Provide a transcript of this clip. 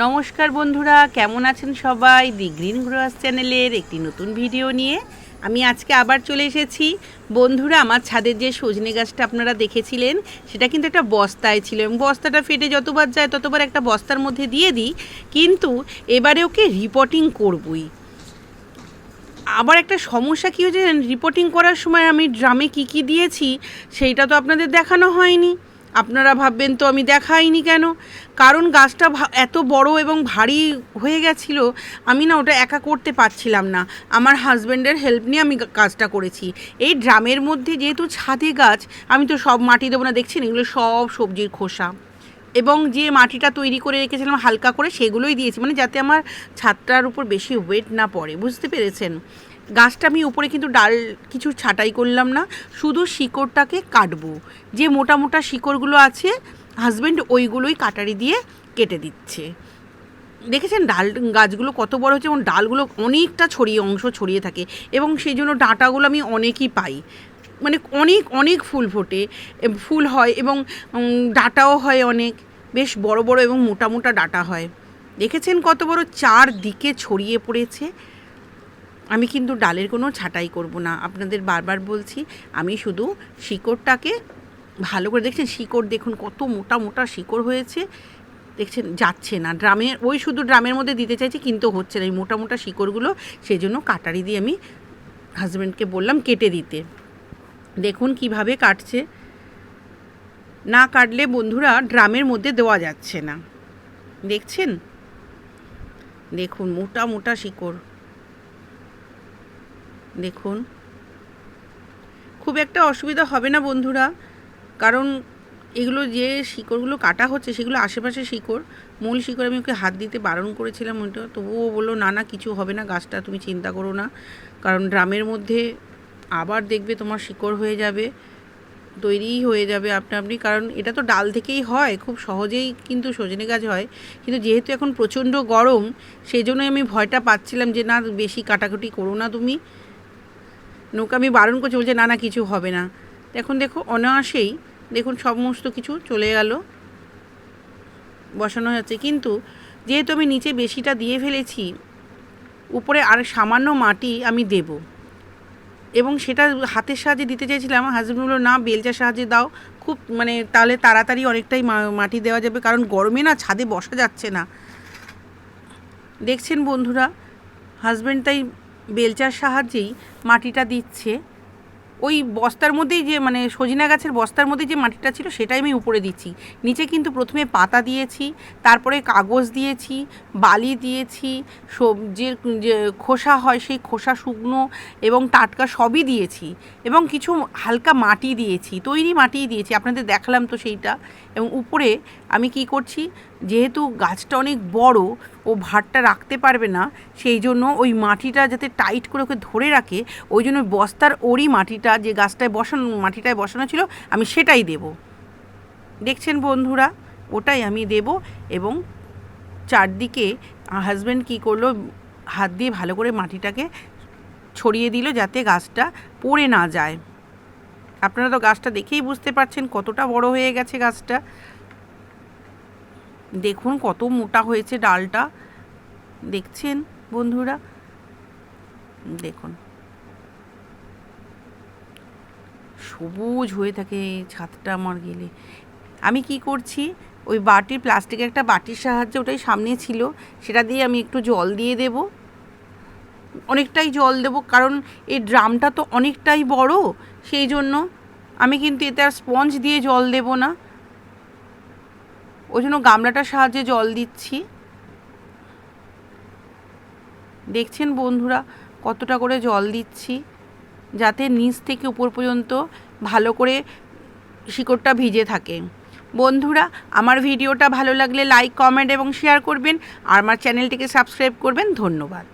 নমস্কার বন্ধুরা, কেমন আছেন সবাই? দি গ্রিন গ্রোয়ার্স চ্যানেলের একটি নতুন ভিডিও নিয়ে আমি আজকে আবার চলে এসেছি। বন্ধুরা, আমার ছাদের যে সজনে গাছটা আপনারা দেখেছিলেন, সেটা কিন্তু একটা বস্তায় ছিল এবং বস্তাটা ফেটে যতবার যায় ততবার একটা বস্তার মধ্যে দিয়ে দিই, কিন্তু এবারে ওকে রিপোর্টিং করবই। আবার একটা সমস্যা কী হয়েছে, রিপোর্টিং করার সময় আমি ড্রামে কী দিয়েছি সেইটা তো আপনাদের দেখানো হয়নি। আপনারা ভাববেন তো আমি দেখাইনি কেন, কারণ গাছটা এত বড় এবং ভারী হয়ে গেছিল, আমি না ওটা একা করতে পারছিলাম না। আমার হাজব্যান্ডের হেল্প নিয়ে আমি কাজটা করেছি। এই ড্রামের মধ্যে যেহেতু ছাদে গাছ, আমি তো সব মাটি দেবো না, দেখছেন এগুলো সব সবজির খোসা এবং যে মাটিটা তৈরি করে রেখেছিলাম হালকা করে সেগুলোই দিয়েছি, মানে যাতে আমার ছাদটার উপর বেশি ওয়েট না পড়ে, বুঝতে পেরেছেন? গাছটা আমি উপরে কিন্তু ডাল কিছু ছাঁটাই করলাম না, শুধু শিকড়টাকে কাটবো। যে মোটা মোটা শিকড়গুলো আছে হাজব্যান্ড ওইগুলোই কাটারি দিয়ে কেটে দিচ্ছে। দেখেছেন ডাল গাছগুলো কত বড় হচ্ছে এবং ডালগুলো অনেকটা অংশ ছড়িয়ে থাকে এবং সেই জন্য ডাঁটাগুলো আমি অনেকই পাই, মানে অনেক অনেক ফুল ফোটে, ফুল হয় এবং ডাঁটাও হয় অনেক, বেশ বড় বড় এবং মোটা মোটা ডাঁটা হয়। দেখেছেন কত বড় চারদিকে ছড়িয়ে পড়েছে। আমি কিন্তু ডালের কোনো ছাঁটাই করব না, আপনাদের বারবার বলছি। আমি শুধু শিকড়টাকে ভালো করে, দেখছেন শিকড় দেখুন কত মোটা মোটা শিকড় হয়েছে, দেখছেন যাচ্ছে না ড্রামের, ওই শুধু ড্রামের মধ্যে দিতে চাইছি কিন্তু হচ্ছে না এই মোটা মোটা শিকড়গুলো, সেই জন্য কাটারি দিয়ে আমি হাজব্যান্ডকে বললাম কেটে দিতে। দেখুন কিভাবে কাটছে, না কাটলে বন্ধুরা ড্রামের মধ্যে দেওয়া যাচ্ছে না। দেখছেন, দেখুন মোটা মোটা শিকড়, দেখুন খুব একটা অসুবিধা হবে না বন্ধুরা, কারণ এগুলো যে শিকড়গুলো কাটা হচ্ছে সেগুলো আশেপাশে শিকড়, মূল শিকড়। আমি ওকে হাত দিতে বারণ করেছিলাম ওইটা, তবুও বললো না না কিছু হবে না, গাছটা তুমি চিন্তা করো না, কারণ ড্রামের মধ্যে আবার দেখবে তোমার শিকড় হয়ে যাবে, তৈরিই হয়ে যাবে আপনা আপনি, কারণ এটা তো ডাল থেকেই হয়, খুব সহজেই কিন্তু সজনে গাছ হয়। কিন্তু যেহেতু এখন প্রচণ্ড গরম, সেই জন্যই আমি ভয়টা পাচ্ছিলাম যে না বেশি কাটাকুটি করো না তুমি। নৌকা আমি বারণ করছি, বলছে না না কিছু হবে না। এখন দেখো অনায়াসেই দেখুন সমস্ত কিছু চলে গেল, বসানো হচ্ছে। কিন্তু যেহেতু আমি নিচে বেশিটা দিয়ে ফেলেছি, উপরে আর সামান্য মাটি আমি দেব এবং সেটা হাতের সাহায্যে দিতে চাইছিলাম। আমার হাজব্যান্ড বললো না বেলচার সাহায্যে দাও, খুব মানে তাহলে তাড়াতাড়ি অনেকটাই মাটি দেওয়া যাবে, কারণ গরমে না ছাদে বসা যাচ্ছে না। দেখছেন বন্ধুরা, হাজব্যান্ড তাই বেলচার সাহায্যেই মাটিটা দিচ্ছে। ওই বস্তার মধ্যেই যে মানে সজনা গাছের বস্তার মধ্যে যে মাটিটা ছিল সেটাই আমি উপরে দিচ্ছি। নিচে কিন্তু প্রথমে পাতা দিয়েছি, তারপরে কাগজ দিয়েছি, বালি দিয়েছি, সবজির যে খোসা হয় সেই খোসা শুকনো এবং টাটকা সবই দিয়েছি এবং কিছু হালকা মাটি দিয়েছি, তৈরি মাটি দিয়েছি, আপনাদের দেখালাম তো সেইটা। এবং উপরে আমি কি করছি, যেহেতু গাছটা অনেক বড় ও ভারটা রাখতে পারবে না, সেই জন্য ওই মাটিটা যাতে টাইট করে ওকে ধরে রাখে, ওই জন্য বস্তার ওরই মাটিটা যে গাছটায় বসানো মাটিটায় বসানো ছিল আমি সেটাই দেব। দেখছেন বন্ধুরা, ওটাই আমি দেব। এবং চারদিকে হাজব্যান্ড কী করলো, হাত দিয়ে ভালো করে মাটিটাকে ছড়িয়ে দিল যাতে গাছটা পড়ে না যায়। আপনারা তো গাছটা দেখেই বুঝতে পারছেন কতটা বড় হয়ে গেছে গাছটা। দেখুন কত মোটা হয়েছে ডালটা, দেখছেন বন্ধুরা, দেখুন সবুজ হয়ে থাকে ছাদটা আমার গেলে। আমি কি করছি, ওই বাটির প্লাস্টিকের একটা বাটির সাহায্যে, ওটাই সামনে ছিল, সেটা দিয়ে আমি একটু জল দিয়ে দেব, অনেকটাই জল দেব, কারণ এই ড্রামটা তো অনেকটাই বড়, সেই জন্য আমি কিন্তু এতে আর স্পঞ্জ দিয়ে জল দেব না, ওই জন্য গামলাটার সাহায্যে জল দিচ্ছি। দেখছেন বন্ধুরা কতটা করে জল দিচ্ছি, যাতে নিচ থেকে উপর পর্যন্ত ভালো করে শিকড়টা ভিজে থাকে। বন্ধুরা, আমার ভিডিওটা ভালো লাগলে লাইক, কমেন্ট এবং শেয়ার করবেন আর আমার চ্যানেলটিকে সাবস্ক্রাইব করবেন। ধন্যবাদ।